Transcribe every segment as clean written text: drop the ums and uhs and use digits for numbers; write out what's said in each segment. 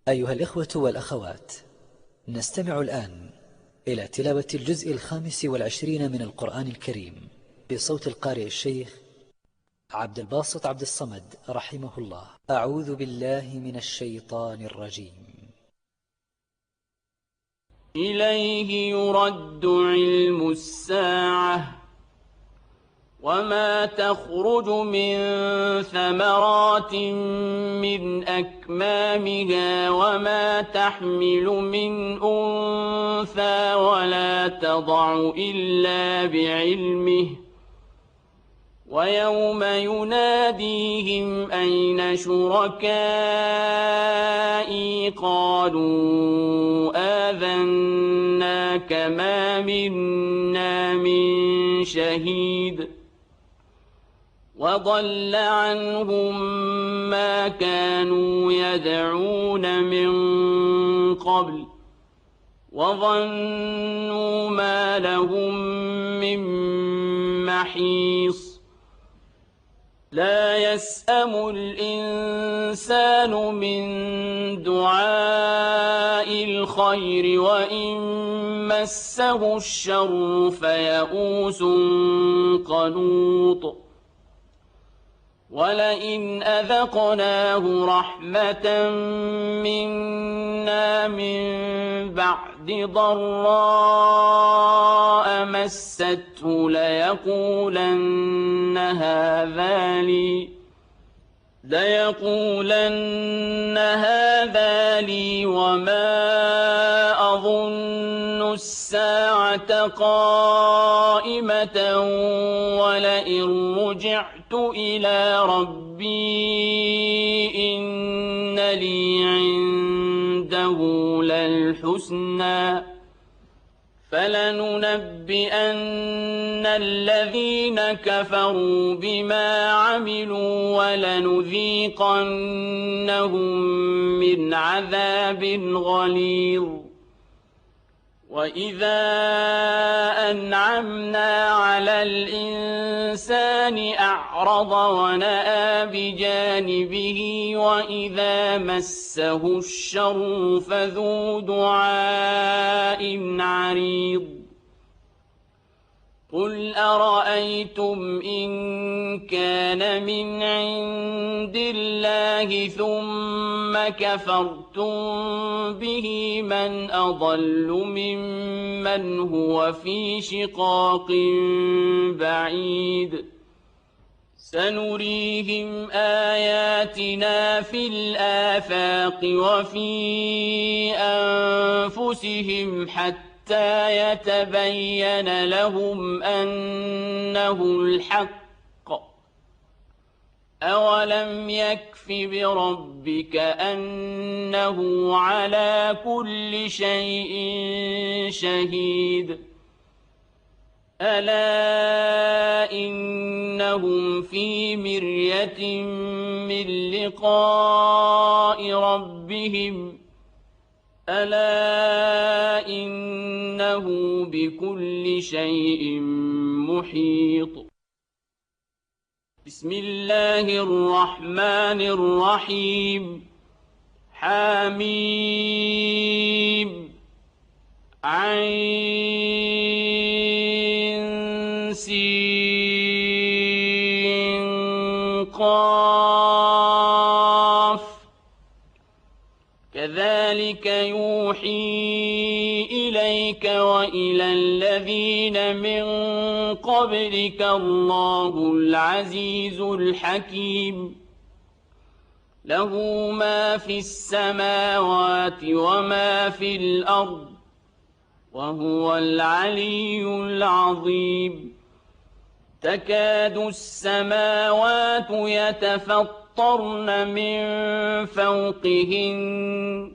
أيها الإخوة والأخوات، نستمع الآن إلى تلاوة الجزء 25 من القرآن الكريم بصوت القارئ الشيخ عبد الباسط عبد الصمد رحمه الله. أعوذ بالله من الشيطان الرجيم. إليه يرد علم الساعة وما تخرج من ثمرات من أكمامها وما تحمل من أنثى ولا تضع إلا بعلمه ويوم يناديهم أين شركائي قالوا آذناك ما منا من شهيد وضل عنهم ما كانوا يدعون من قبل وظنوا ما لهم من محيص لا يسأم الإنسان من دعاء الخير وإن مسه الشر فيئوس قنوط ولئن أذقناه رحمة منا من بعد ضراء مسته ليقولن هذا لي وما أظن الساعة قائمة ولئن رجعت إلى ربي إن لي عنده للحسنى فلننبئن الذين كفروا بما عملوا ولنذيقنهم من عذاب غليظ وإذا أنعمنا على الإنسان أعرض ونأى بجانبه وإذا مسه الشر فذو دعاء عريض قل أرأيتم إن كان من عند الله ثم كفرتم به من أضل ممن هو في شقاق بعيد سنريهم آياتنا في الآفاق وفي أنفسهم حتى يتبين لهم أنه الحق أولم يكف بربك أنه على كل شيء شهيد ألا إنهم في مرية من لقاء ربهم ألا إنه بكل شيء محيط بسم الله الرحمن الرحيم حميم عين سين قاف كذلك يوحي إليك وإلى الذين من قبلك الله العزيز الحكيم له ما في السماوات وما في الأرض وهو العلي العظيم تكاد السماوات يتفطرن من فوقهن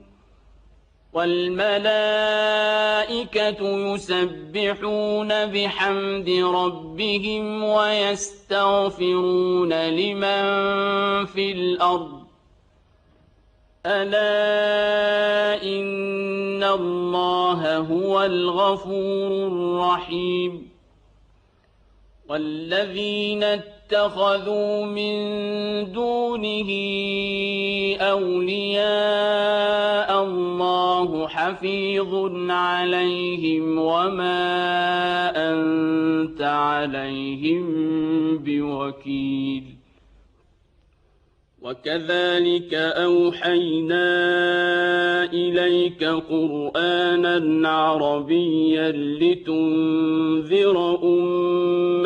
والملائكة يسبحون بحمد ربهم ويستغفرون لمن في الأرض ألا إن الله هو الغفور الرحيم والذين اتخذوا من دونه أولياء حفيظ عليهم وما أنت عليهم بوكيل وكذلك أوحينا إليك قرآنا عربيا لتنذر أم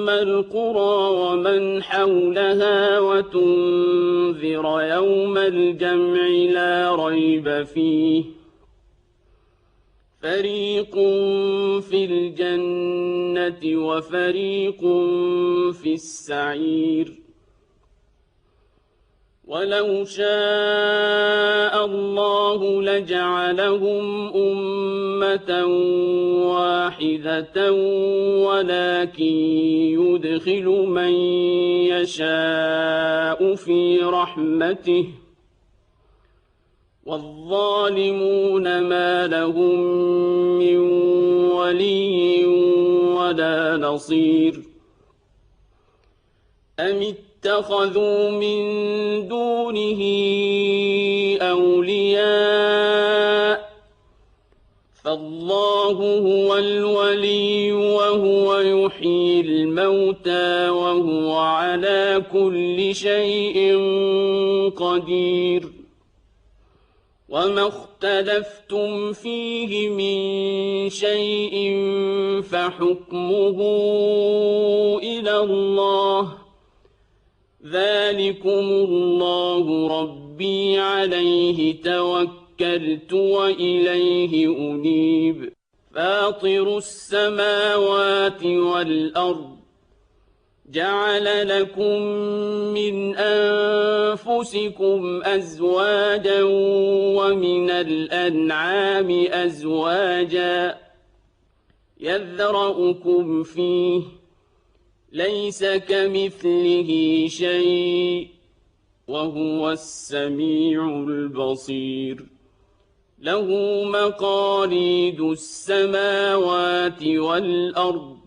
القرى ومن حولها وتنذر يوم الجمع لا ريب فيه فريق في الجنة وفريق في السعير ولو شاء الله لجعلهم أمة واحدة ولكن يدخل من يشاء في رحمته والظالمون ما لهم من ولي ولا نصير أم اتخذوا من دونه أولياء فالله هو الولي وهو يحيي الموتى وهو على كل شيء قدير وما اختلفتم فيه من شيء فحكمه إلى الله ذلكم الله ربي عليه توكلت وإليه أنيب فاطر السماوات والأرض جعل لكم من أنفسكم أزواجا ومن الأنعام أزواجا يذرأكم فيه ليس كمثله شيء وهو السميع البصير له مقاليد السماوات والأرض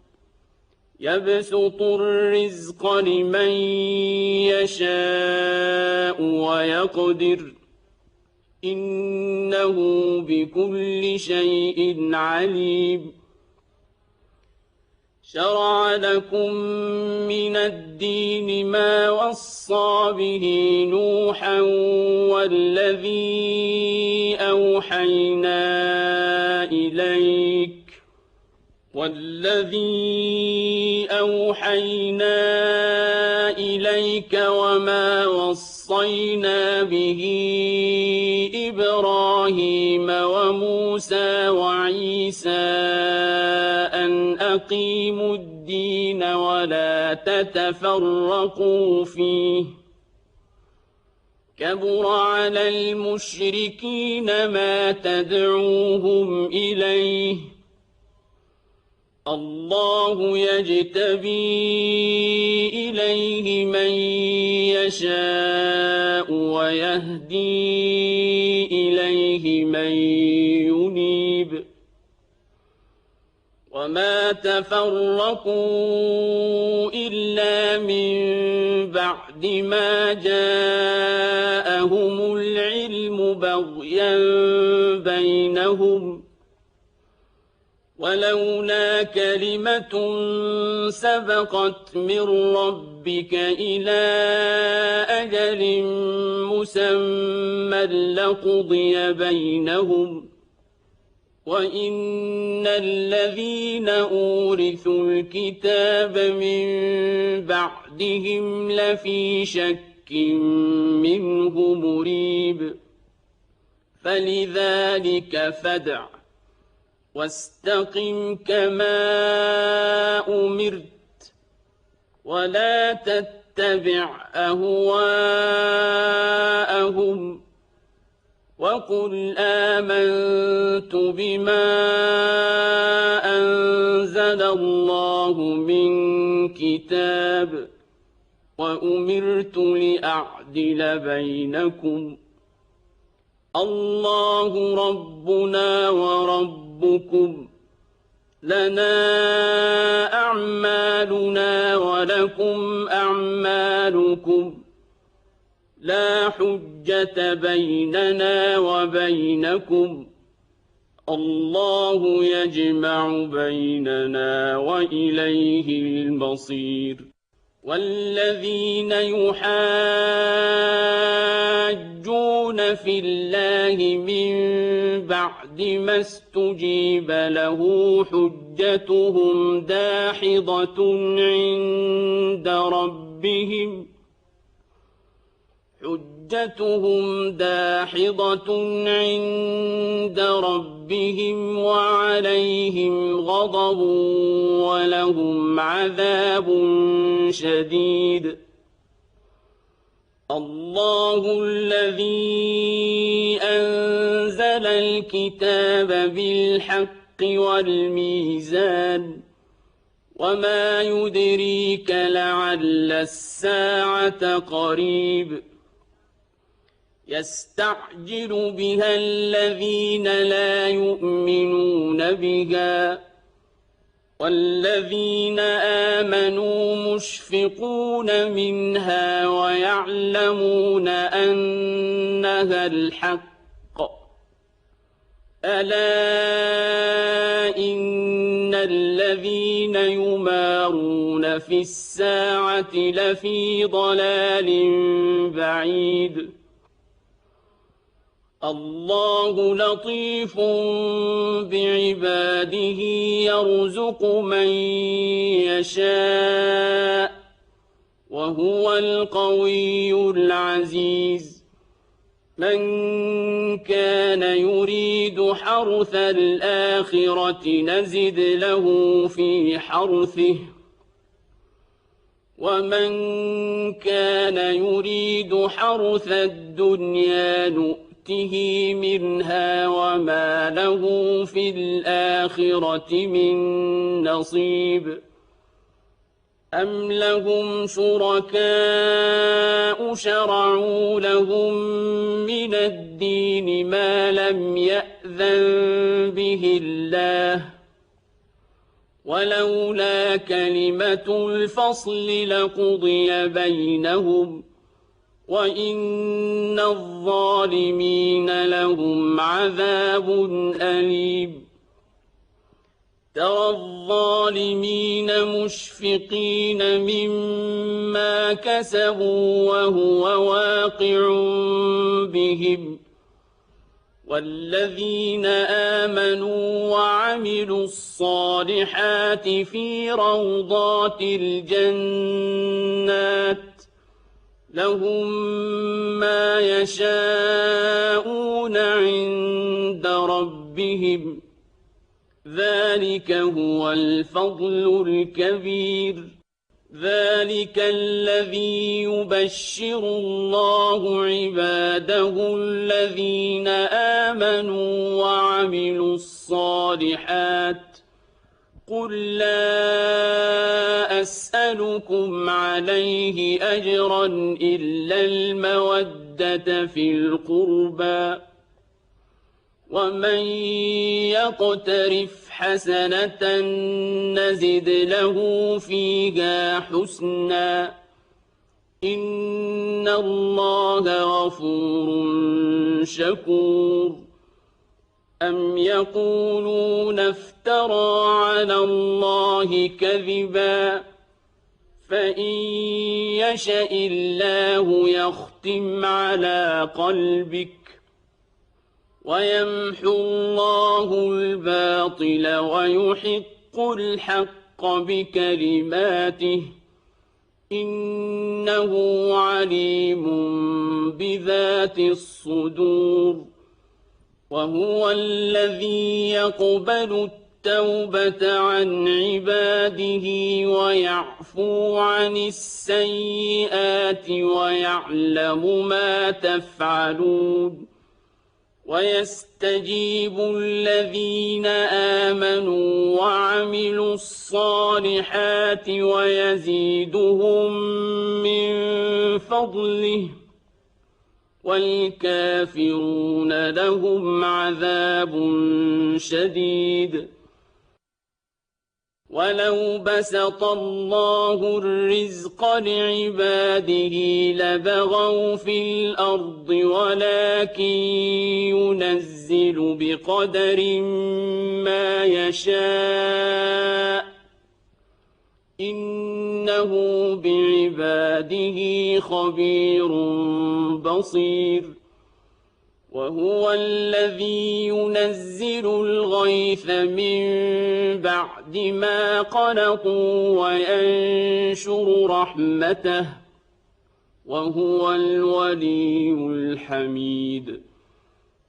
يبسط الرزق لمن يشاء ويقدر إنه بكل شيء عليم شرع لكم من الدين ما وصى به نوحا والذي أوحينا إليك وما وصينا به إبراهيم وموسى وعيسى أن أقيموا الدين ولا تتفرقوا فيه كبر على المشركين ما تدعوهم إليه الله يجتبي إليه من يشاء ويهدي إليه من ينيب وما تفرقوا إلا من بعد ما جاءهم العلم بغيا بينهم ولولا كلمة سبقت من ربك إلى أجل مسمى لقضي بينهم وإن الذين أورثوا الكتاب من بعدهم لفي شك منه مريب فلذلك فادع واستقم كما أمرت ولا تتبع أهواءهم وقل آمنت بما أنزل الله من كتاب وأمرت لأعدل بينكم الله ربنا وربكم لنا أعمالنا ولكم أعمالكم لا حجة بيننا وبينكم الله يجمع بيننا وإليه المصير والذين يحاجون في الله من بعد ما استجيب له حجتهم داحضة عند ربهم وعليهم غضب ولهم عذاب شديد الله الذي أنزل الكتاب بالحق والميزان وما يدريك لعل الساعة قريب يستعجل بها الذين لا يؤمنون بها والذين آمنوا مشفقون منها ويعلمون أنها الحق ألا إن الذين يمارون في الساعة لفي ضلال بعيد الله لطيف بعباده يرزق من يشاء وهو القوي العزيز من كان يريد حرث الآخرة نزد له في حرثه ومن كان يريد حرث الدنيا نؤته منها وما له في الآخرة من نصيب أم لهم شركاء شرعوا لهم من الدين ما لم يأذن به الله ولولا كلمة الفصل لقضي بينهم وإن الظالمين لهم عذاب أليم ترى الظالمين مشفقين مما كسبوا وهو واقع بهم والذين آمنوا وعملوا الصالحات في روضات الجنات لهم ما يشاءون عند ربهم ذلك هو الفضل الكبير ذلك الذي يبشر الله عباده الذين آمنوا وعملوا الصالحات قل لا أسألكم عليه أجرا إلا المودة في القربى ومن يقترف حسنة نزد له فيها حسنا إن الله غفور شكور أم يقولون افترى على الله كذبا فإن يشأ الله يختم على قلبك ويمحو الله الباطل ويحق الحق بكلماته إنه عليم بذات الصدور وهو الذي يقبل التوبة عن عباده ويعفو عن السيئات ويعلم ما تفعلون ويستجيب الذين آمنوا وعملوا الصالحات ويزيدهم من فضله والكافرون لهم عذاب شديد ولو بسط الله الرزق لعباده لبغوا في الأرض ولكن ينزل بقدر ما يشاء إنه بعباده خبير بصير وهو الذي ينزل الغيث من بعد ما قنطوا وينشر رحمته وهو الولي الحميد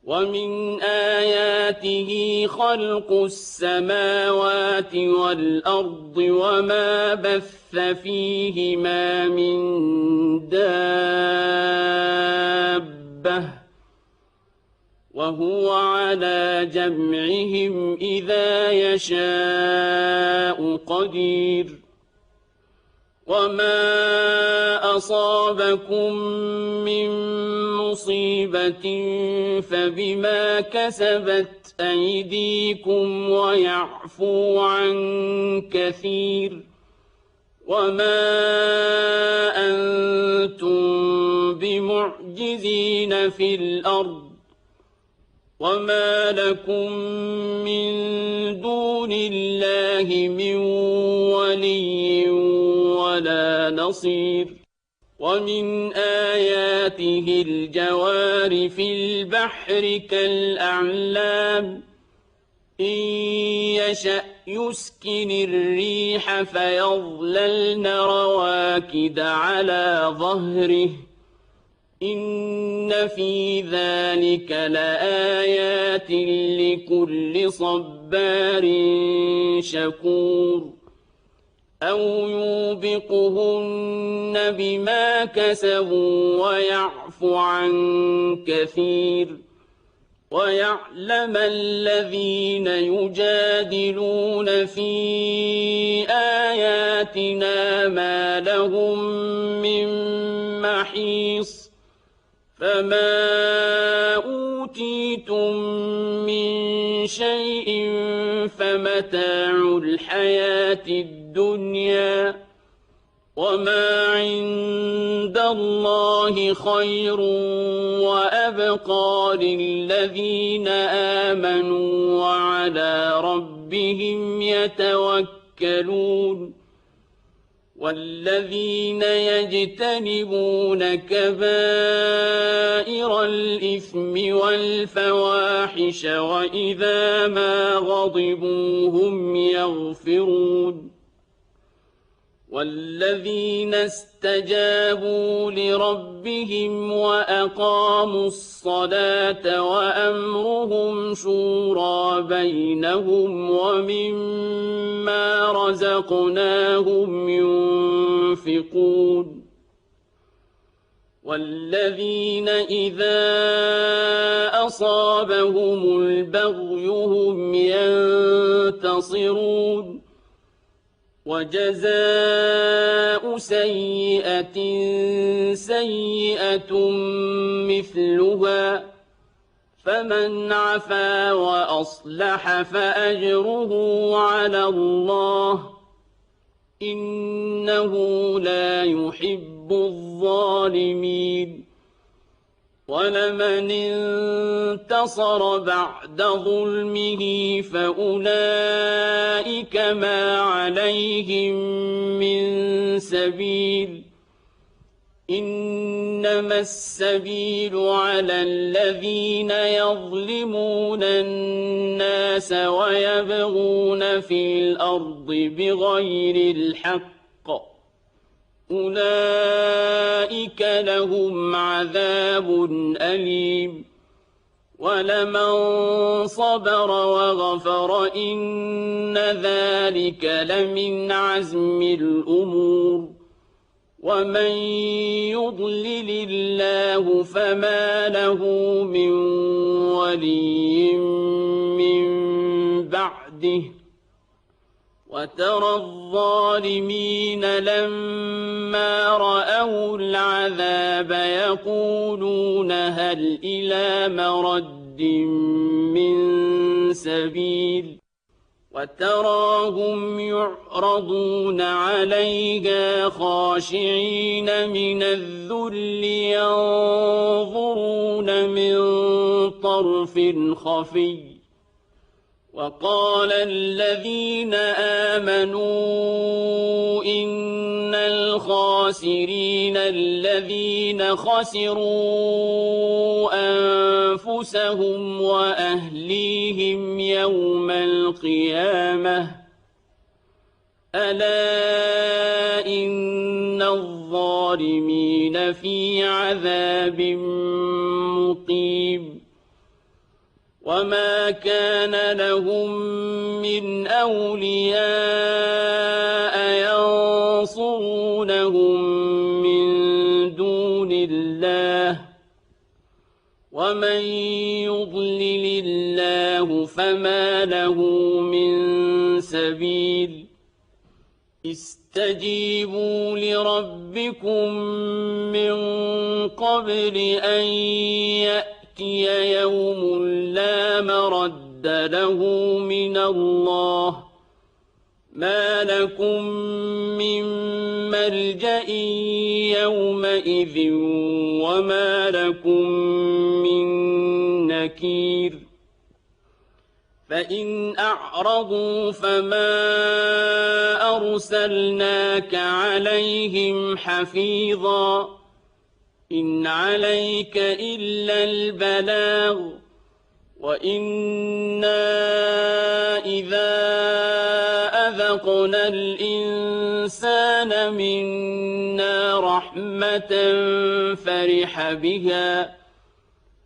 ومن آياته خلق السماوات والأرض وما بث فيهما من دابة وهو على جمعهم إذا يشاء قدير وما أصابكم من مصيبة فبما كسبت أيديكم ويعفو عن كثير وما أنتم بمعجزين في الأرض وما لكم من دون الله من ولي ولا نصير ومن آياته الجوار في البحر كالأعلام إن يشأ يسكن الريح فيظللن رواكد على ظهره إن في ذلك لآيات لكل صبار شكور أو يوبقهن بما كسبوا ويعفو عن كثير ويعلم الذين يجادلون في آياتنا ما لهم من محيص فما أوتيتم من شيء فمتاع الحياة الدنيا وما عند الله خير وأبقى للذين آمنوا وعلى ربهم يتوكلون والذين يجتنبون كبائر الإثم والفواحش وإذا ما غضبوا هم يغفرون والذين استجابوا لربهم وأقاموا الصلاة وأمرهم شورى بينهم ومما رزقناهم ينفقون والذين إذا أصابهم البغي هم ينتصرون وجزاء سيئة سيئة مثلها فمن عفا وأصلح فأجره على الله إنه لا يحب الظالمين ولمن انتصر بعد ظلمه فأولئك ما عليهم من سبيل إنما السبيل على الذين يظلمون الناس ويبغون في الأرض بغير الحق أولئك لهم عذاب أليم ولمن صبر وغفر إن ذلك لمن عزم الأمور ومن يضلل الله فما له من ولي من بعده وترى الظالمين لما رأوا العذاب يقولون هل إلى مرد من سبيل وتراهم يعرضون عليها خاشعين من الذل ينظرون من طرف خفي وقال الذين آمنوا إن الخاسرين الذين خسروا أنفسهم وأهليهم يوم القيامة ألا إن الظالمين في عذاب مقيم وما كان لهم من أولياء ينصرونهم من دون الله ومن يضلل الله فما له من سبيل استجيبوا لربكم من قبل أن يأتي يوم لا مرد له من الله ما لكم من ملجأ يومئذ وما لكم من نكير فإن أعرضوا فما أرسلناك عليهم حفيظا إن عليك إلا البلاغ وإنا إذا أذقنا الإنسان منا رحمة فرح بها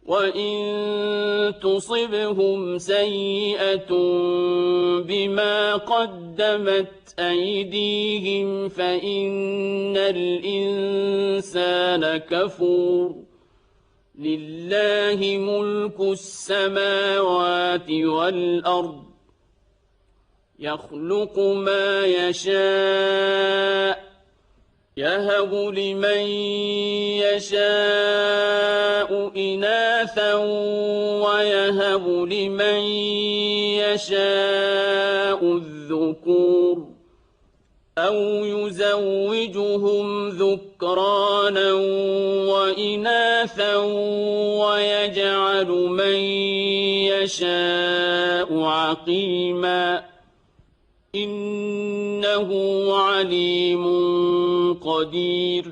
وإن تصبهم سيئة بما قدمت أيديهم فإن الإنسان كفور لله ملك السماوات والأرض يخلق ما يشاء يهب لمن يشاء إناثا ويهب لمن يشاء الذكور أو يزوجهم ذكرانا وإناثا ويجعل من يشاء عقيما إنه عليم قدير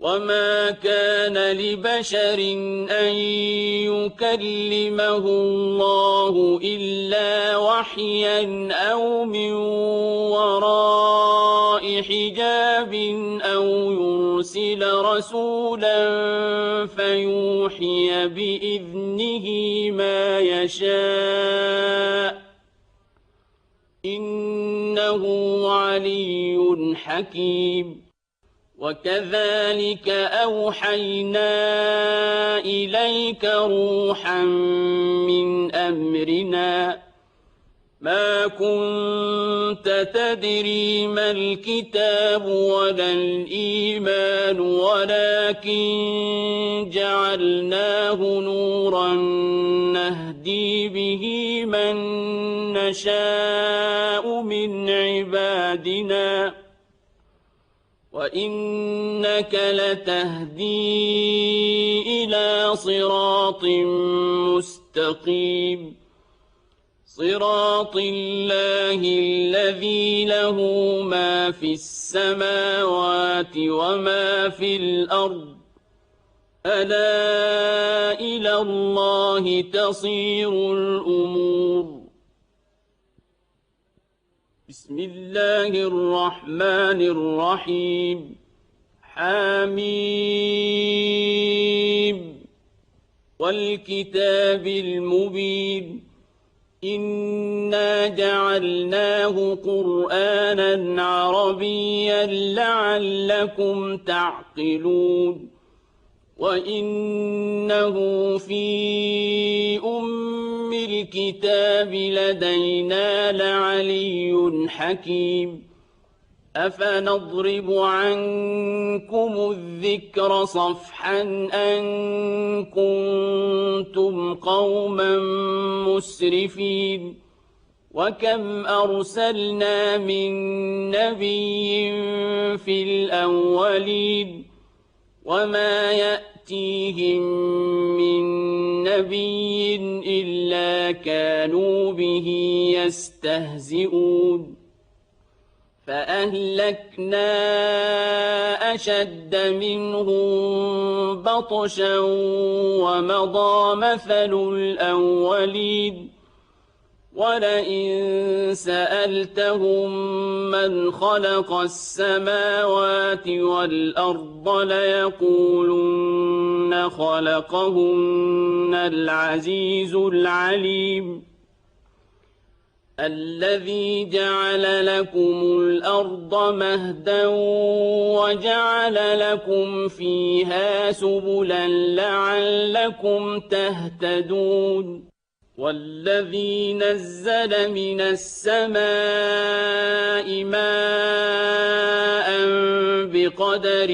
وما كان لبشر أن يكلمه الله إلا وحيا أو من وراء حجاب أو يرسل رسولا فيوحي بإذنه ما يشاء إنه علي حكيم وكذلك أوحينا إليك روحا من أمرنا ما كنت تدري ما الكتاب ولا الإيمان ولكن جعلناه نورا نهدي به من نشاء من عبادنا وإنك لتهدي إلى صراط مستقيم صراط الله الذي له ما في السماوات وما في الأرض ألا إلى الله تصير الأمور بسم الله الرحمن الرحيم حميم والكتاب المبين إنا جعلناه قرآنا عربيا لعلكم تعقلون وإنه في أم الكتاب لدينا لعلي حكيم أفنضرب عنكم الذكر صفحا أن كنتم قوما مسرفين وكم أرسلنا من نبي في الأولين وما يأتيهم من نبي إلا كانوا به يستهزئون فأهلكنا أشد منهم بطشا ومضى مثل الأولين ولئن سألتهم من خلق السماوات والأرض ليقولن خلقهن العزيز العليم الذي جعل لكم الأرض مهدا وجعل لكم فيها سبلا لعلكم تهتدون والذي نزل من السماء ماء بقدر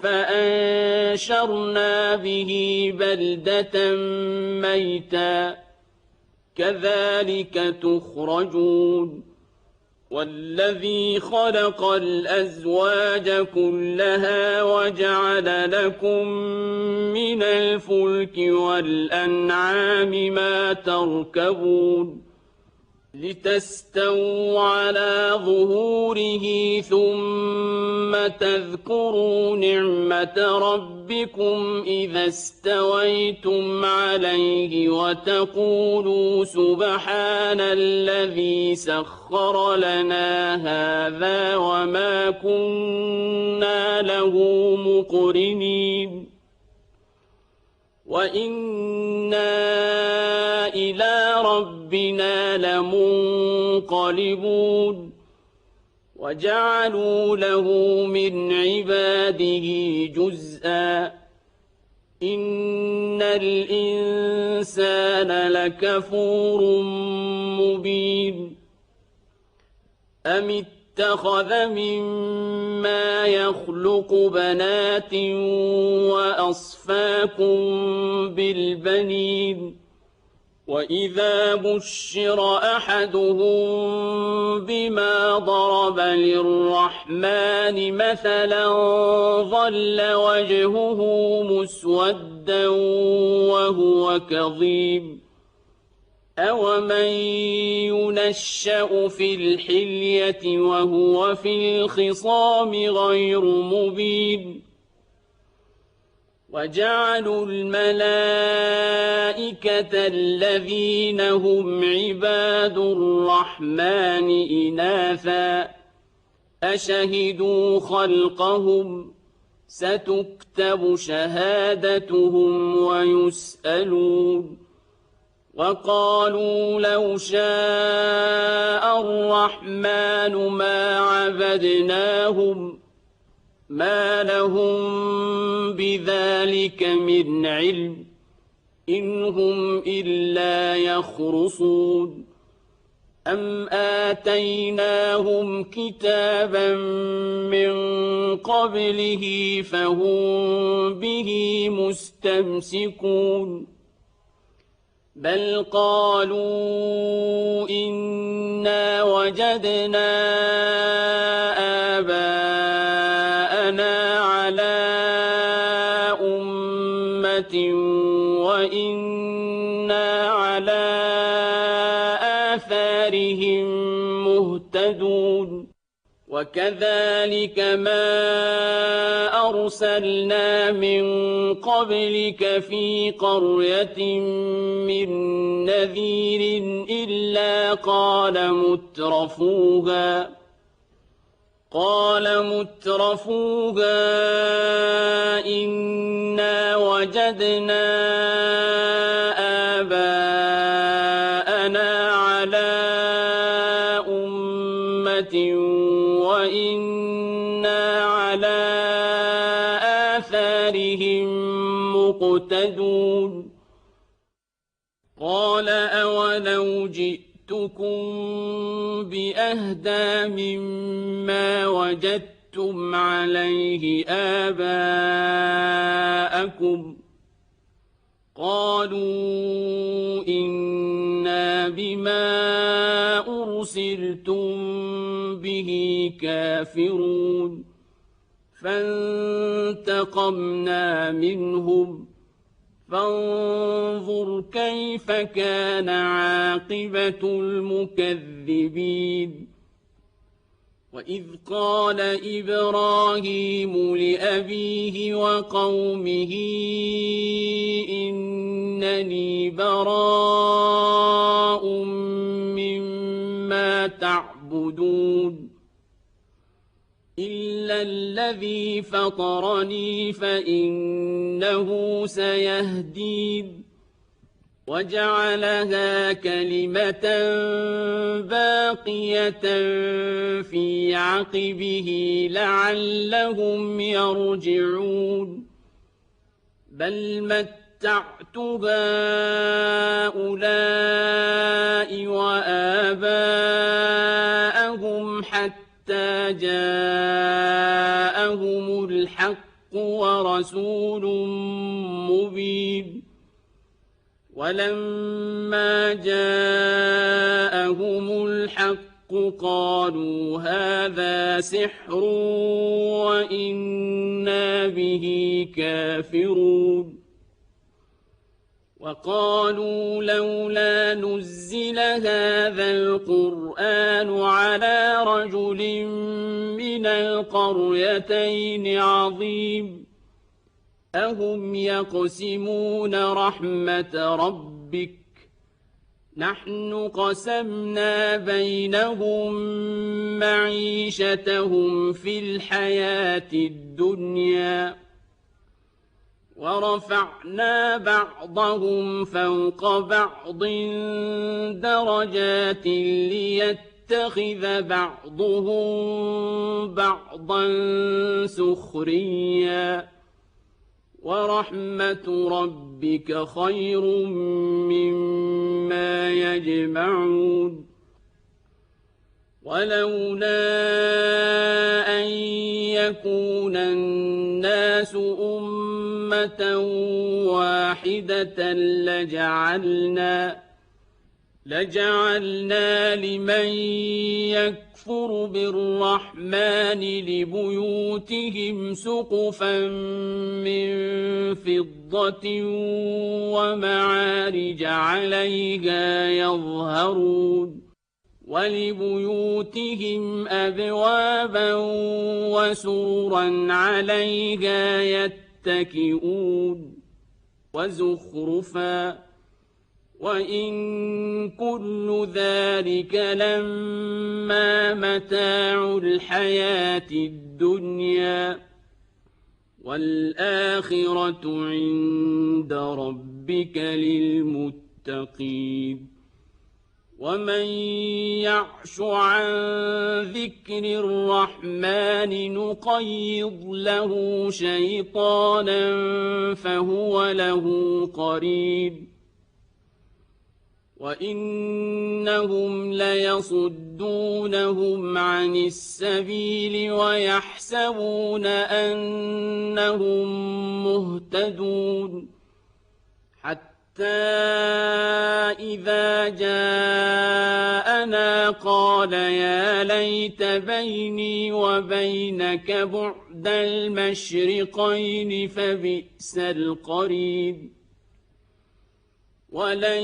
فأنشرنا به بلدة ميتا كذلك تخرجون والذي خلق الأزواج كلها وجعل لكم من الفلك والأنعام ما تركبون لتستووا على ظهوره ثم تذكروا نعمة ربكم إذا استويتم عليه وتقولوا سبحان الذي سخر لنا هذا وما كنا له مقرنين وإنا إلى ربنا لمنقلبون وجعلوا له من عباده جزءا إن الإنسان لكفور مبين أم اتخذ مما يخلق بنات وأصفاكم بالبنين وإذا بشر أحدهم بما ضرب للرحمن مثلا ظل وجهه مسودا وهو كظيم أومن ينشأ في الحلية وهو في الخصام غير مبين وجعلوا الملائكة الذين هم عباد الرحمن إناثا أشهدوا خلقهم ستكتب شهادتهم ويسألون وقالوا لو شاء الرحمن ما عبدناهم ما لهم بذلك من علم إن هم إلا يخرصون أم آتيناهم كتابا من قبله فهم به مستمسكون بل قالوا إنا وجدنا آباءنا على أمة وإنا على آثارهم مهتدون وكذلك ما أرسلنا من قبلك في قرية من نذير إلا قال مترفوها إنا وجدنا آباءنا على أمة وإنا على آثارهم مقتدون قال أولو جئتكم بأهدى مما وجدتم عليه آباءكم قالوا إنا بما أرسلتم به كافرون فانتقمنا منهم فانظر كيف كان عاقبة المكذبين وإذ قال إبراهيم لأبيه وقومه إنني براء مما تعبدون إلا الذي فطرني فإنه سيهدين وجعلها كلمة باقية في عقبه لعلهم يرجعون بل متعت هؤلاء وآباءهم حتى جاءهم الحق ورسول مبين ولما جاءهم الحق قالوا هذا سحر وإنا به كافرون وقالوا لولا نزل هذا القرآن على رجل من القريتين عظيم أهم يقسمون رحمة ربك نحن قسمنا بينهم معيشتهم في الحياة الدنيا ورفعنا بعضهم فوق بعض درجات ليتخذ بعضهم بعضا سخريا ورحمة ربك خير مما يجمعون ولولا أن يكون الناس أمة واحدة لجعلنا لمن يكفر بالرحمن لبيوتهم سقفا من فضة ومعارج عليها يظهرون ولبيوتهم أبوابا وسررا عليها يتكئون وزخرفا وإن كل ذلك لما متاع الحياة الدنيا والآخرة عند ربك للمتقين ومن يعش عن ذكر الرحمن نقيض له شيطانا فهو له قرين وإنهم ليصدونهم عن السبيل ويحسبون أنهم مهتدون حتى إذا جاءنا قال يا ليت بيني وبينك بعد المشرقين فبئس القرين ولن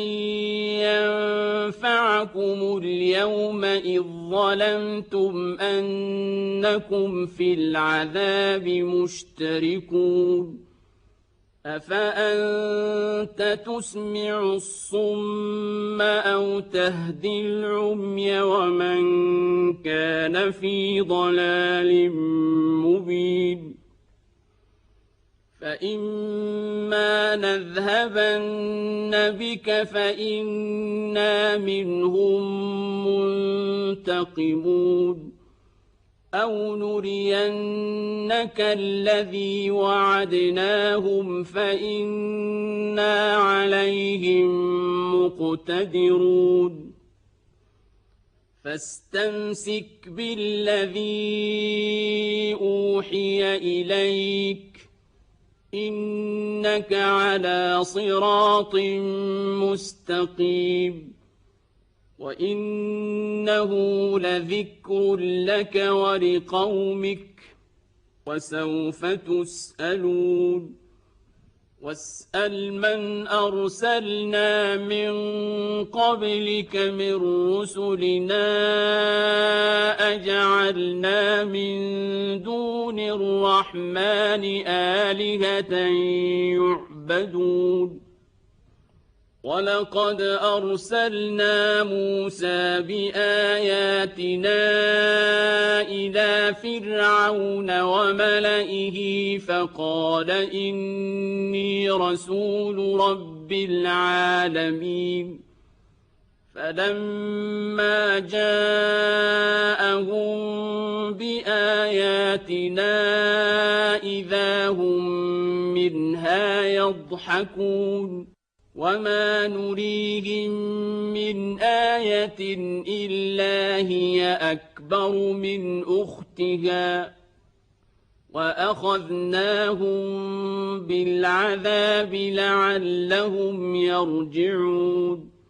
ينفعكم اليوم إذ ظلمتم أنكم في العذاب مشتركون أفأنت تسمع الصم أو تهدي العمي ومن كان في ضلال مبين فإما نذهبن بك فإنا منهم منتقمون أو نرينك الذي وعدناهم فإنا عليهم مقتدرون فاستمسك بالذي أوحي إليك إنك على صراط مستقيم وإنه لذكر لك ولقومك وسوف تسألون واسأل من أرسلنا من قبلك من رسلنا أجعلنا من دون الرحمن آلهة يعبدون ولقد أرسلنا موسى بآياتنا إلى فرعون وملئه فقال إني رسول رب العالمين فلما جاءهم بآياتنا إذا هم منها يضحكون وما نريهم من آية إلا هي أكبر من أختها وأخذناهم بالعذاب لعلهم يرجعون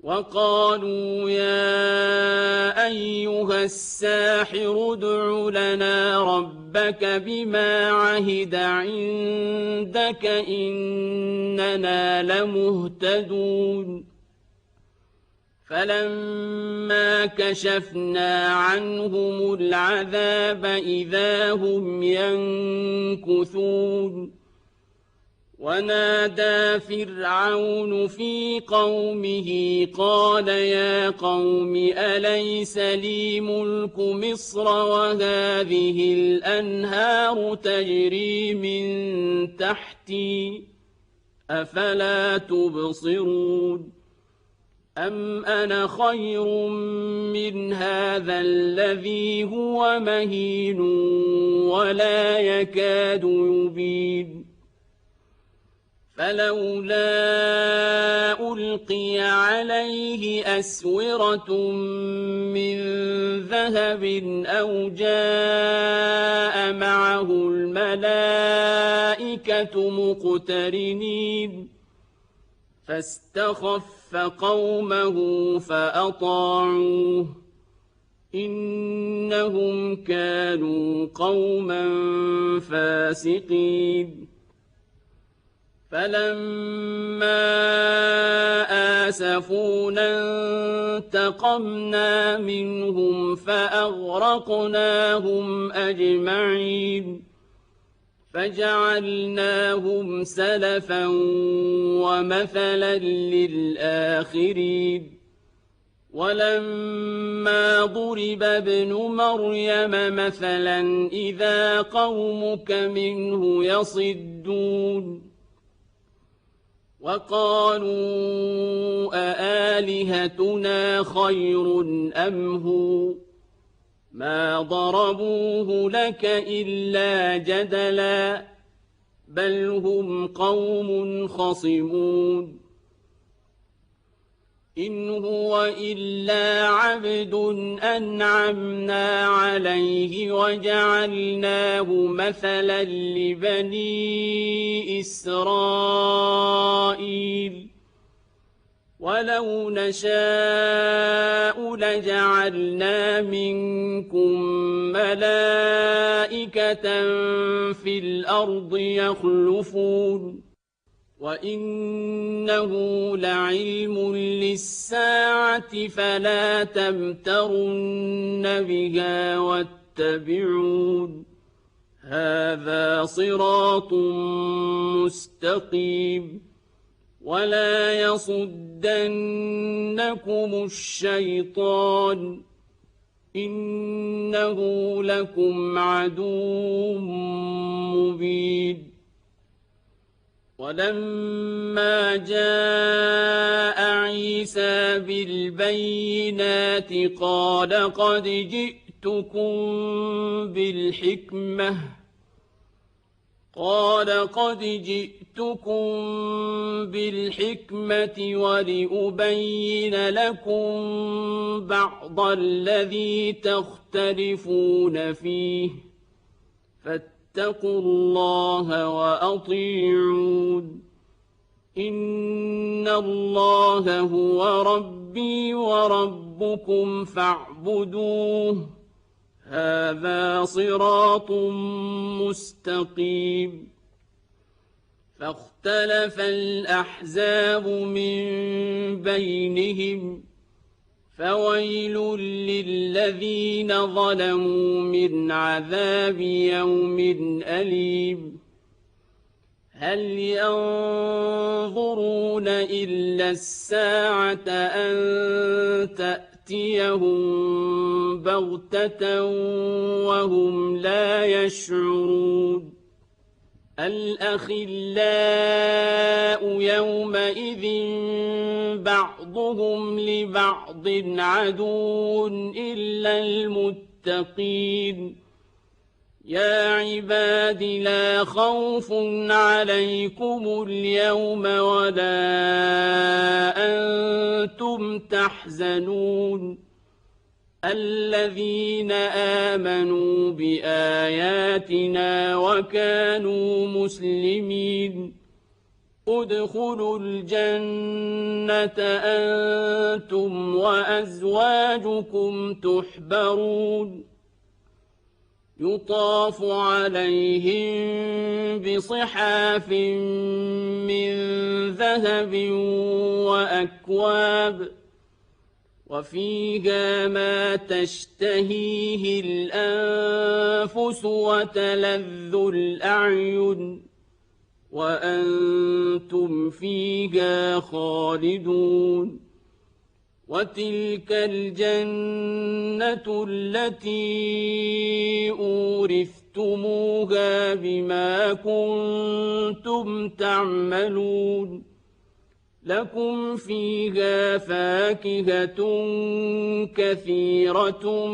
وقالوا يا أيها الساحر ادع لنا ربك بما عهد عندك إننا لمهتدون فلما كشفنا عنهم العذاب إذا هم ينكثون ونادى فرعون في قومه قال يا قوم أليس لي ملك مصر وهذه الأنهار تجري من تحتي أفلا تبصرون أم أنا خير من هذا الذي هو مهين ولا يكاد يبين فلولا ألقي عليه أسورة من ذهب أو جاء معه الملائكة مقترنين فاستخف قومه فأطاعوه إنهم كانوا قوما فاسقين فلما آسفونا انتقمنا منهم فأغرقناهم أجمعين فجعلناهم سلفا ومثلا للآخرين ولما ضرب ابن مريم مثلا إذا قومك منه يصدون وقالوا أآلهتنا خير أم هو ما ضربوه لك إلا جدلا بل هم قوم خصمون إن هو إلا عبد أنعمنا عليه وجعلناه مثلا لبني إسرائيل ولو نشاء لجعلنا منكم ملائكة في الأرض يخلفون وإنه لعلم للساعة فلا تمترن بها واتبعون هذا صراط مستقيم ولا يصدنكم الشيطان إنه لكم عدو مبين ولما جاء عيسى بالبينات قال قد جئتكم بالحكمة ولأبين لكم بعض الذي تختلفون فيه فاتقوا الله وأطيعون إن الله هو ربي وربكم فاعبدوه هذا صراط مستقيم فاختلف الأحزاب من بينهم فويل للذين ظلموا من عذاب يوم أليم هل ينظرون إلا الساعة أن تأتيهم بغتة وهم لا يشعرون الأخلاء يومئذ بعضهم لبعض عدو إلا المتقين يا عباد لا خوف عليكم اليوم ولا أنتم تحزنون الذين آمنوا بآياتنا وكانوا مسلمين ادخلوا الجنة أنتم وأزواجكم تحبرون يطاف عليهم بصحاف من ذهب وأكواب وفيها ما تشتهيه الأنفس وتلذ الأعين وأنتم فيها خالدون وتلك الجنة التي أورثتموها بما كنتم تعملون لكم فيها فاكهة كثيرة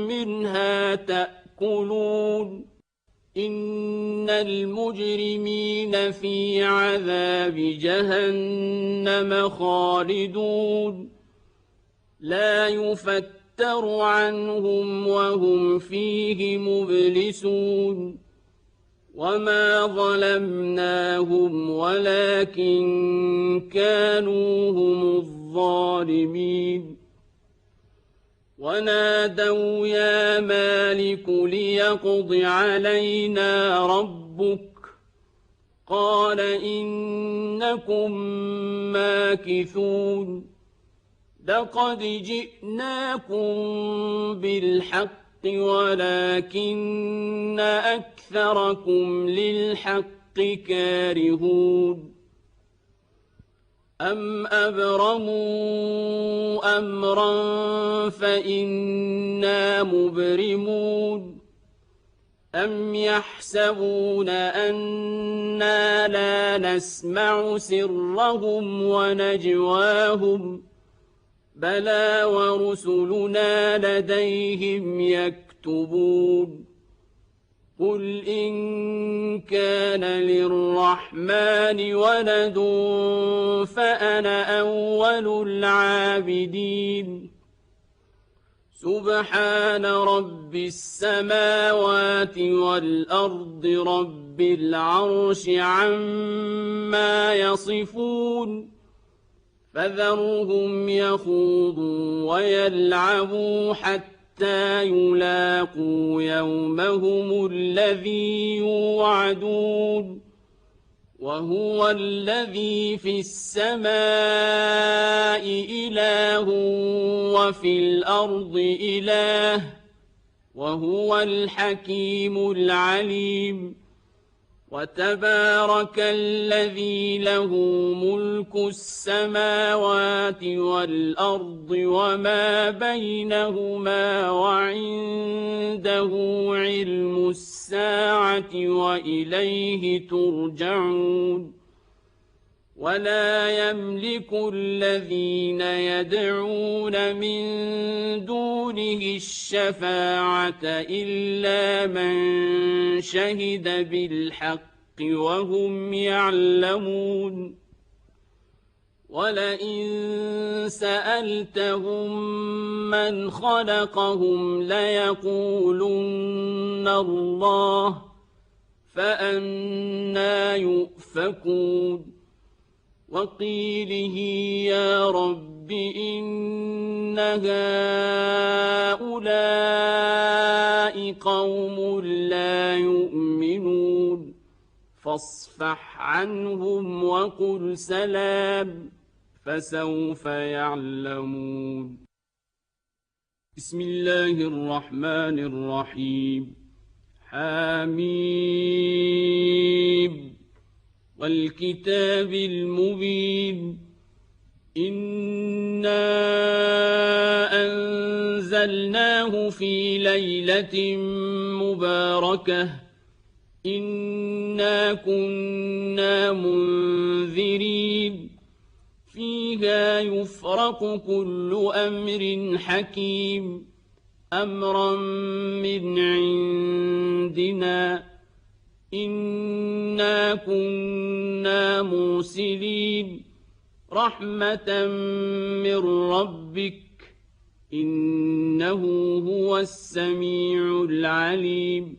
منها تأكلون إن المجرمين في عذاب جهنم خالدون لا يفتر عنهم وهم فيه مبلسون وما ظلمناهم ولكن كانوا هم الظالمين ونادوا يا مالك ليقض علينا ربك قال إنكم ماكثون لقد جئناكم بالحق ولكن أكثركم للحق كارهون أم أبرموا أمرا فإنا مبرمون أم يحسبون أنا لا نسمع سرهم ونجواهم بلى ورسلنا لديهم يكتبون قل إن كان للرحمن ولد فأنا أول العابدين سبحان رب السماوات والأرض رب العرش عما يصفون فذرهم يخوضوا ويلعبوا حتى يلاقوا يومهم الذي يوعدون وهو الذي في السماء إله وفي الأرض إله وهو الحكيم العليم وتبارك الذي له ملك السماوات والأرض وما بينهما وعنده علم الساعة وإليه ترجعون ولا يملك الذين يدعون من دونه الشفاعة إلا من شهد بالحق وهم يعلمون ولئن سألتهم من خلقهم ليقولن الله فأنى يؤفكون وقيله يا رب إن هؤلاء قوم لا يؤمنون فاصفح عنهم وقل سلام فسوف يعلمون. بسم الله الرحمن الرحيم. حميم والكتاب المبين إنا أنزلناه في ليلة مباركة إنا كنا منذرين فيها يفرق كل أمر حكيم أمرا من عندنا إنا كنا مرسلين رحمة من ربك إنه هو السميع العليم.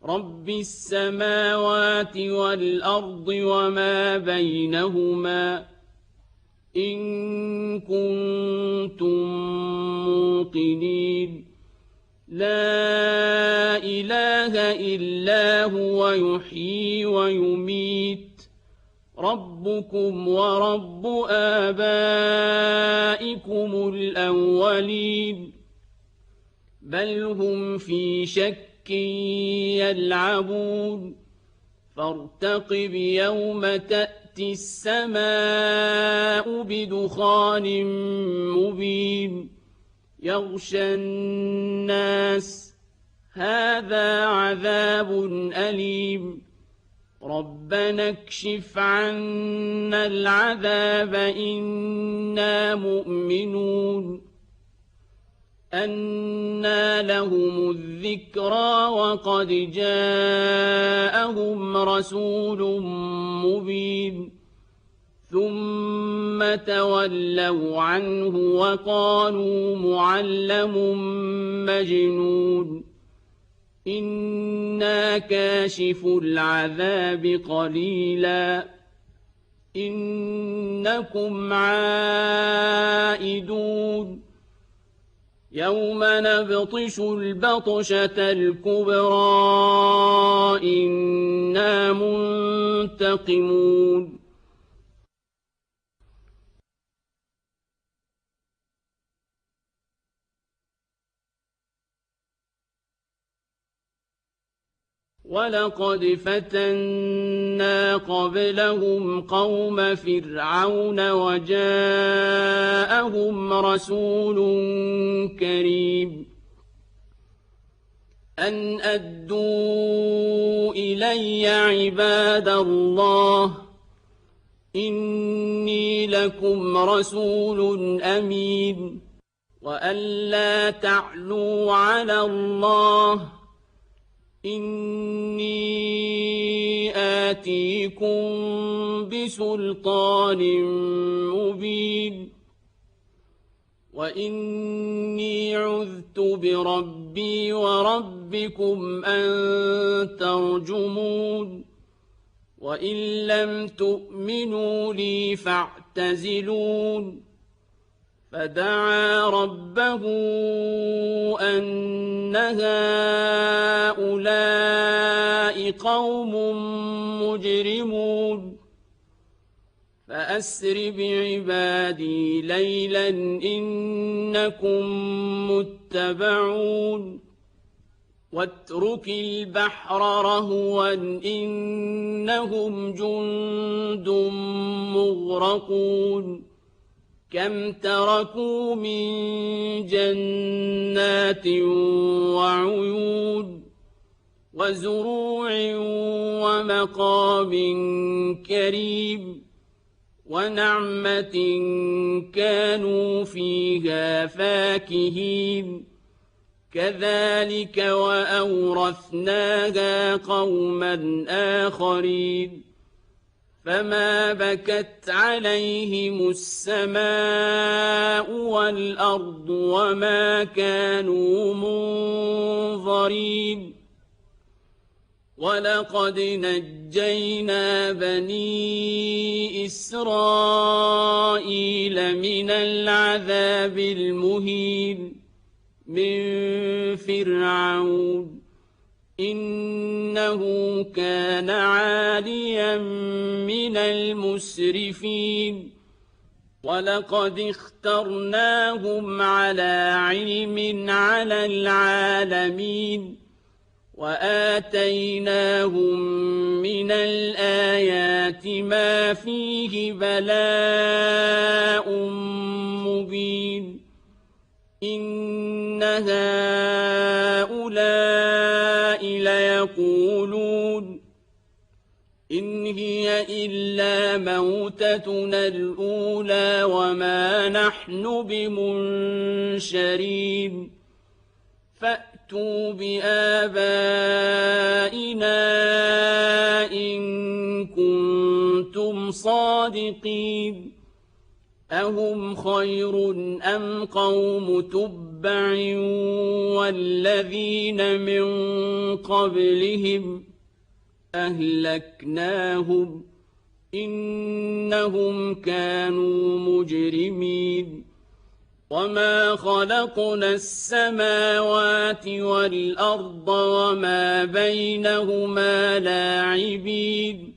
رب السماوات والأرض وما بينهما إن كنتم موقنين لا إله إلا هو يحيي ويميت ربكم ورب آبائكم الأولين بل هم في شك يلعبون فارتقب يوم تأتي السماء بدخان مبين يغشى الناس هذا عذاب أليم ربنا اكشف عنا العذاب إنا مؤمنون. أنى لهم الذكرى وقد جاءهم رسول مبين ثم تولوا عنه وقالوا معلم مجنون إنا كاشف العذاب قليلا إنكم عائدون يوم نبطش البطشة الكبرى إنا منتقمون. ولقد فتنا قبلهم قوم فرعون وجاءهم رسول كريم أن أدوا إلي عباد الله إني لكم رسول أمين وأن لا تعلوا على الله إني آتيكم بسلطان مبين وإني عذت بربي وربكم أن ترجمون وإن لم تؤمنوا لي فاعتزلون. فدعا ربه أن هؤلاء قوم مجرمون فأسر بعبادي ليلا إنكم متبعون واترك البحر رهوا إنهم جند مغرقون كم تركوا من جنات وعيون وزروع ومقام كريم ونعمة كانوا فيها فاكهين كذلك وأورثناها قوما آخرين فما بكت عليهم السماء والأرض وما كانوا منظرين ولقد نجينا بني إسرائيل من العذاب المهين من فرعون إنه كان عاليا من المسرفين ولقد اخترناهم على علم على العالمين وآتيناهم من الآيات ما فيه بلاء مبين إن هؤلاء ليقولون إن هي إلا موتتنا الأولى وما نحن بمنشرين فأتوا بآبائنا إن كنتم صادقين أهم خير أم قوم تبع والذين من قبلهم أهلكناهم إنهم كانوا مجرمين وما خلقنا السماوات والأرض وما بينهما لاعبين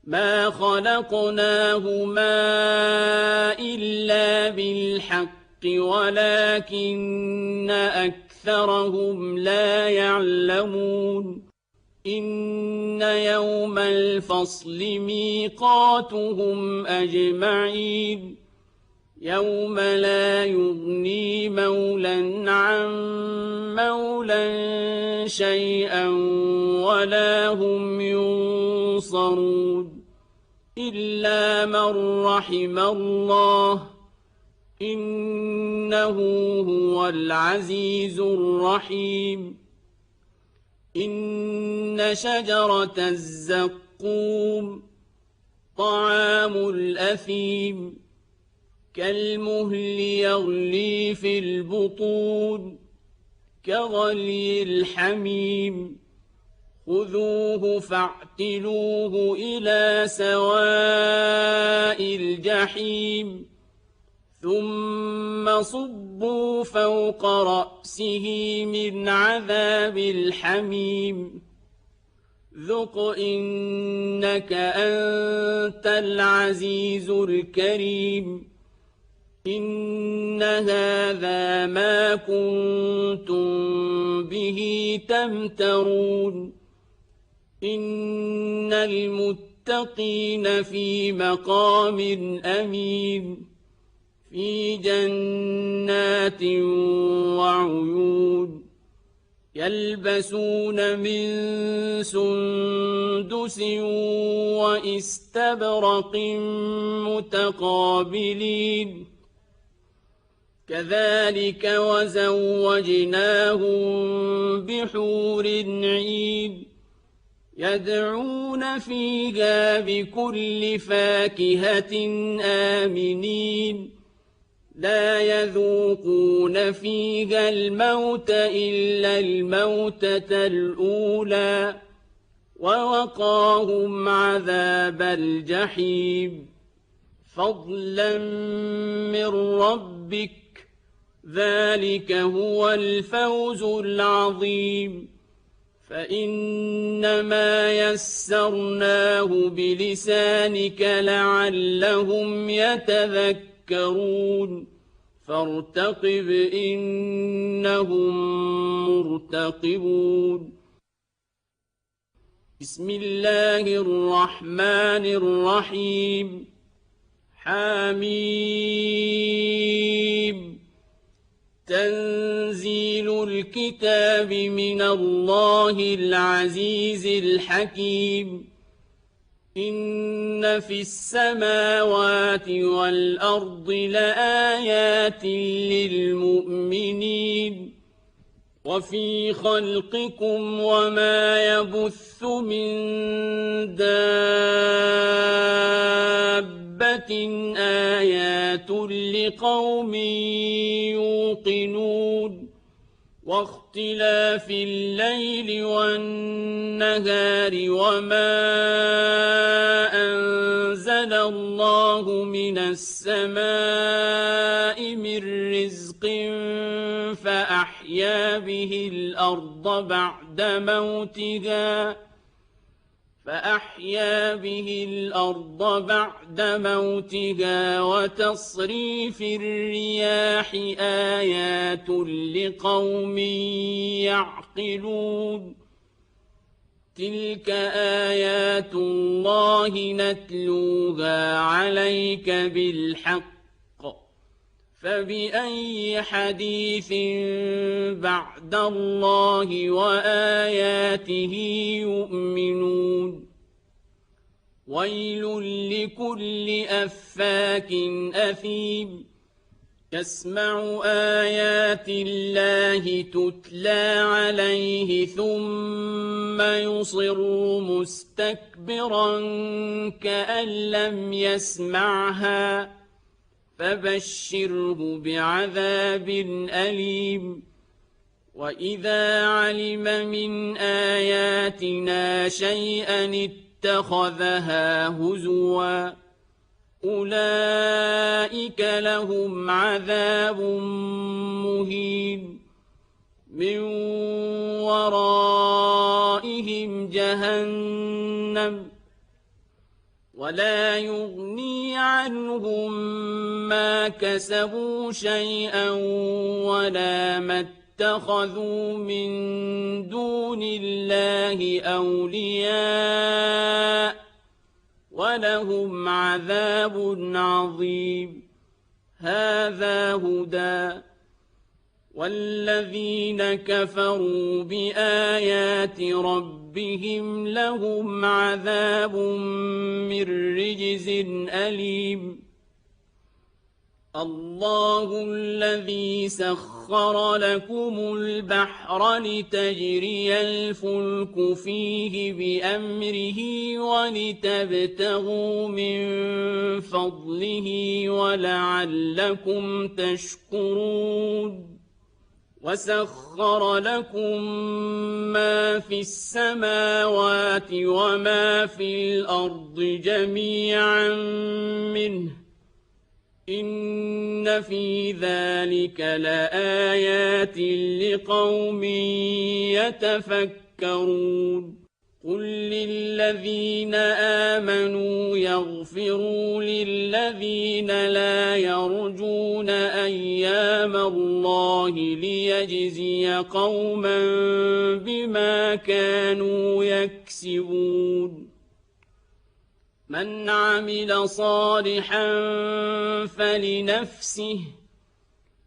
ما خلقناهما إلا بالحق ولكن أكثرهم لا يعلمون إن يوم الفصل ميقاتهم أجمعين يوم لا يغني مولى عن مولى شيئا ولا هم ينصرون إلا من رحم الله إنه هو العزيز الرحيم إن شجرة الزقوم طعام الأثيم كالمهل يغلي في البطون كغلي الحميم خذوه فاعتلوه إلى سواء الجحيم ثم صبوا فوق رأسه من عذاب الحميم ذق إنك أنت العزيز الكريم إن هذا ما كنتم به تمترون إن المتقين في مقام أمين في جنات وعيون يلبسون من سندس واستبرق متقابلين كذلك وزوجناهم بحور عين يدعون فيها بكل فاكهة آمنين لا يذوقون فيها الموت إلا الموتة الأولى ووقاهم عذاب الجحيم فضلا من ربك ذلك هو الفوز العظيم فإنما يسرناه بلسانك لعلهم يتذكرون فارتقب إنهم مرتقبون بسم الله الرحمن الرحيم حميم تنزيل الكتاب من الله العزيز الحكيم إن في السماوات والأرض لآيات للمؤمنين وفي خلقكم وما يبث من دابة آيات لقوم يوقنون واختلاف الليل والنهار وما أنزل الله من السماء من رزق فأحيا به الأرض بعد موتها وتصريف الرياح آيات لقوم يعقلون تلك آيات الله نتلوها عليك بالحق فبأي حديث بعد الله وآياته يؤمنون ويل لكل أفاك أثيم يسمع آيات الله تتلى عليه ثم يصر مستكبرا كأن لم يسمعها فبشره بعذاب أليم وإذا علم من آياتنا شيئا اتخذها هزوا أولئك لهم عذاب مهين من ورائهم جهنم ولا يغني عنهم ما كسبوا شيئا ولا ما اتخذوا من دون الله أولياء ولهم عذاب عظيم هذا هدى والذين كفروا بآيات ربهم لهم عذاب من رجز أليم الله الذي سخر لكم البحر لتجري الفلك فيه بأمره ولتبتغوا من فضله ولعلكم تشكرون وسخر لكم ما في السماوات وما في الأرض جميعا منه إن في ذلك لآيات لقوم يتفكرون قل للذين آمنوا يغفروا للذين لا يرجون أيام الله ليجزي قوما بما كانوا يكسبون من عمل صالحا فلنفسه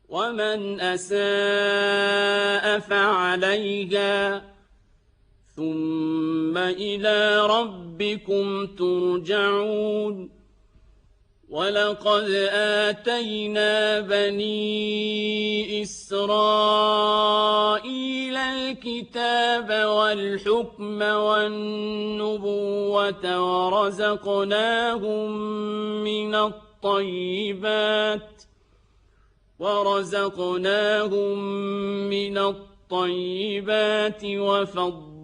ومن أساء فعليها ثم إلى ربكم ترجعون ولقد آتينا بني إسرائيل الكتاب والحكم والنبوة ورزقناهم من الطيبات وفضلناهم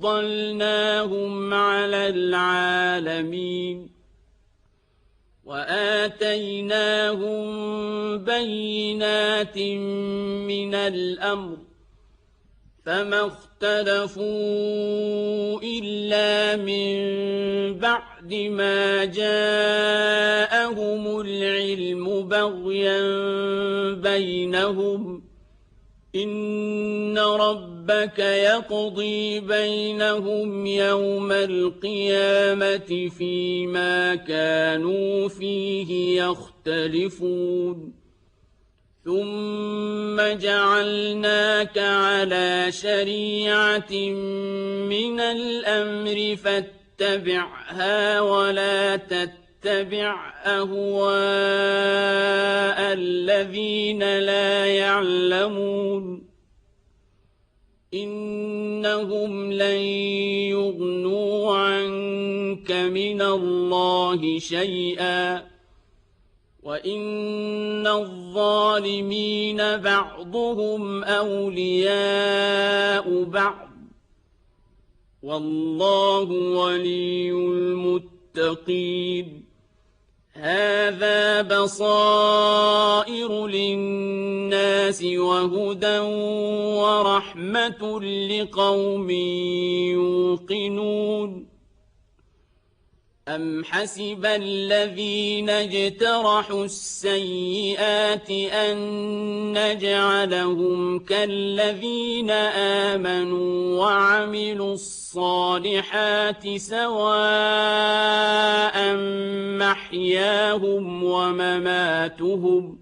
على العالمين وآتيناهم بينات من الأمر فما اختلفوا إلا من بعد ما جاءهم العلم بغيا بينهم إن ربك يقضي بينهم يوم القيامة فيما كانوا فيه يختلفون ثم جعلناك على شريعة من الأمر فاتبعها ولا تتبع أهواء الذين لا يعلمون إنهم لن يغنوا عنك من الله شيئا وَإِنَّ الظَّالِمِينَ بَعْضُهُمْ أَوْلِيَاءُ بَعْضٍ وَاللَّهُ وَلِيُّ الْمُتَّقِينَ هَذَا بَصَائِرُ لِلنَّاسِ وَهُدًى وَرَحْمَةٌ لِقَوْمٍ يُوقِنُونَ أَمْ حَسِبَ الَّذِينَ اجْتَرَحُوا السَّيِّئَاتِ أَن نَّجْعَلَهُمْ كَالَّذِينَ آمَنُوا وَعَمِلُوا الصَّالِحَاتِ سَوَاءً مَّحْيَاهُمْ وَمَمَاتُهُمْ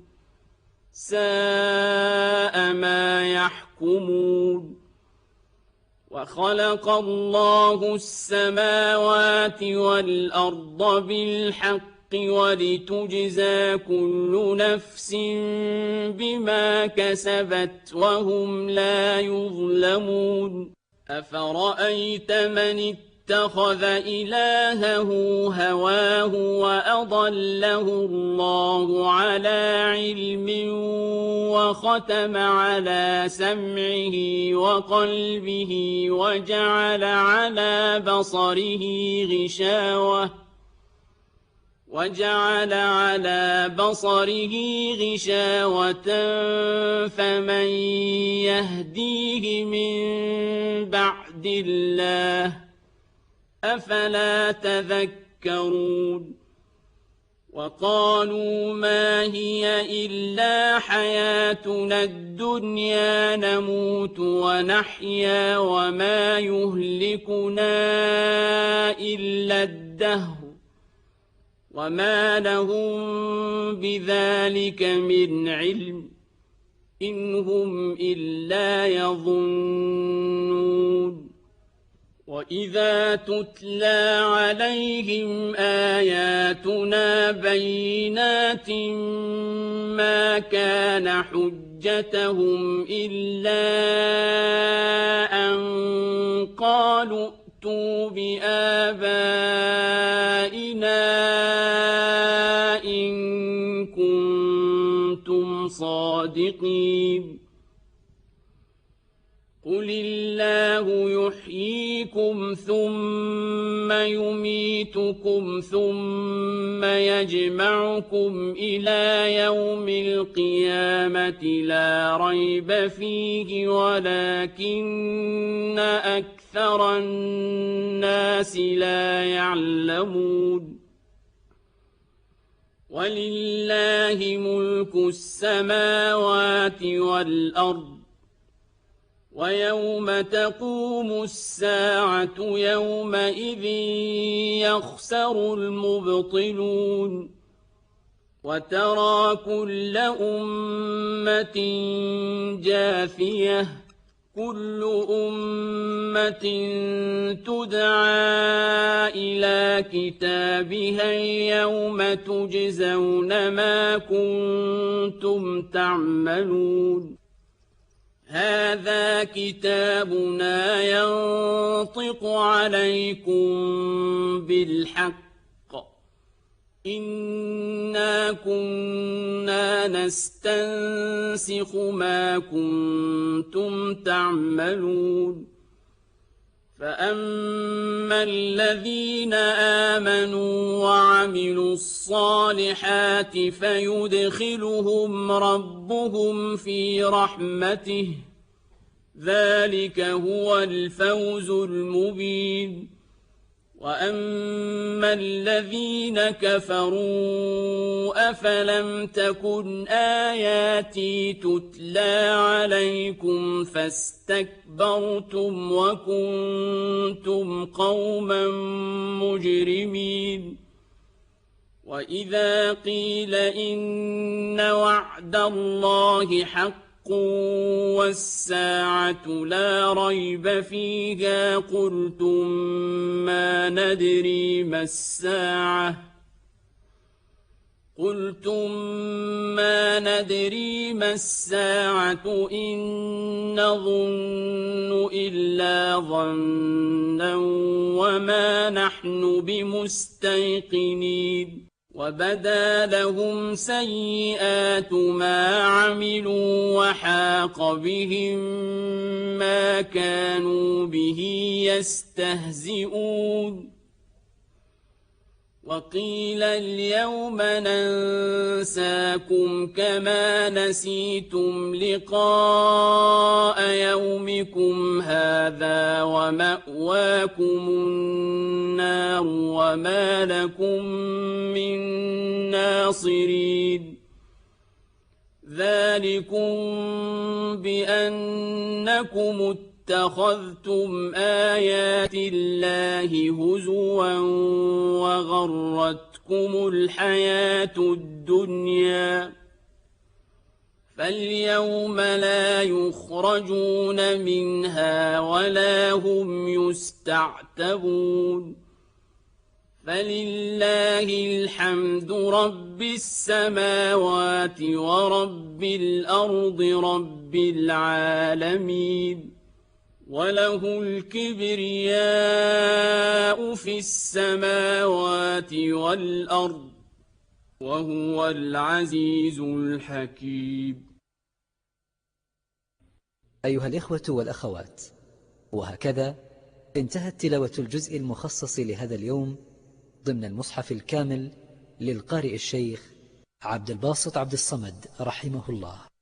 سَاءَ مَا يَحْكُمُونَ وَخَلَقَ اللَّهُ السَّمَاوَاتِ وَالْأَرْضَ بِالْحَقِّ وَلِتُجْزَىٰ كُلُّ نَفْسٍ بِمَا كَسَبَتْ وَهُمْ لَا يُظْلَمُونَ أَفَرَأَيْتَ مَنِ اتَّخَذَ إِلَٰهَهُ هَوَاهُ وَأَضَلَّهُ اللَّهُ عَلَىٰ عِلْمٍ وَخَتَمَ عَلَىٰ سَمْعِهِ وَقَلْبِهِ وَجَعَلَ عَلَىٰ بَصَرِهِ غِشَاوَةً فَمَن يَهْدِيهِ مِن بَعْدِ اللَّهِ ۚ أَفَلَا تَذَكَّرُونَ وَقَالُوا مَا هِيَ إِلَّا حَيَاتُنَا الدُّنْيَا نَمُوتُ وَنَحْيَا وَمَا يُهْلِكُنَا إِلَّا الدَّهْرُ وَمَا لَهُم بِذَٰلِكَ مِنْ عِلْمٍ إِنْ هُمْ إِلَّا يَظُنُّونَ وَإِذَا تُتْلَىٰ عَلَيْهِمْ آيَاتُنَا بَيِّنَاتٍ مَّا كَانَ حُجَّتَهُمْ إِلَّا أَن قَالُوا ائْتُوا بِآبَائِنَا إِن كُنتُمْ صَادِقِينَ قُلِ اللَّهُ يُحْيِيكُمْ ثُمَّ يُمِيتُكُمْ ثُمَّ يَجْمَعُكُمْ إِلَىٰ يَوْمِ الْقِيَامَةِ لَا رَيْبَ فِيهِ وَلَٰكِنَّ أَكْثَرَ النَّاسِ لَا يَعْلَمُونَ وَلِلَّهِ مُلْكُ السَّمَاوَاتِ وَالْأَرْضِ وَيَوْمَ تَقُومُ السَّاعَةُ يَوْمَئِذٍ يَخْسَرُ الْمُبْطِلُونَ وَتَرَىٰ كُلَّ أُمَّةٍ جَاثِيَةً كُلُّ أُمَّةٍ تُدْعَىٰ إِلَىٰ كِتَابِهَا الْيَوْمَ تُجْزَوْنَ مَا كُنتُمْ تَعْمَلُونَ هَٰذَا كِتَابُنَا يَنطِقُ عَلَيْكُم بِالْحَقِّ ۚ إِنَّا كُنَّا نَسْتَنسِخُ مَا كُنتُمْ تَعْمَلُونَ فَأَمَّا الَّذِينَ آمَنُوا وَعَمِلُوا الصَّالِحَاتِ فَيُدْخِلُهُمْ رَبُّهُمْ فِي رَحْمَتِهِ ۚ ذَٰلِكَ هُوَ الْفَوْزُ الْمُبِينُ وَأَمَّا الَّذِينَ كَفَرُوا أَفَلَمْ تَكُنْ آيَاتِي تُتْلَىٰ عَلَيْكُمْ فَاسْتَكْبَرْتُمْ وَكُنتُمْ قَوْمًا مُّجْرِمِينَ وَإِذَا قِيلَ إِنَّ وَعْدَ اللَّهِ حَقٌّ وَالسَّاعَةُ لَا رَيْبَ فِيهَا قُلْتُم مَّا نَدْرِي مَا السَّاعَةُ إِن نَّظُنُّ إِلَّا ظَنًّا وَمَا نَحْنُ بِمُسْتَيْقِنِينَ وبدا لهم سيئات ما عملوا وحاق بهم ما كانوا به يستهزئون وقيل اليوم ننساكم كما نسيتم لقاء يومكم هذا ومأواكم النار وما لكم من ناصرين ذلكم بأنكم اتخذتم آيات الله هزوا وغرتكم الحياة الدنيا فاليوم لا يخرجون منها ولا هم يستعتبون فلله الحمد رب السماوات ورب الأرض رب العالمين وله الكبرياء في السماوات والأرض وهو العزيز الحكيم. أيها الإخوة والأخوات، وهكذا انتهت تلاوة الجزء المخصص لهذا اليوم ضمن المصحف الكامل للقارئ الشيخ عبد الباسط عبد الصمد رحمه الله.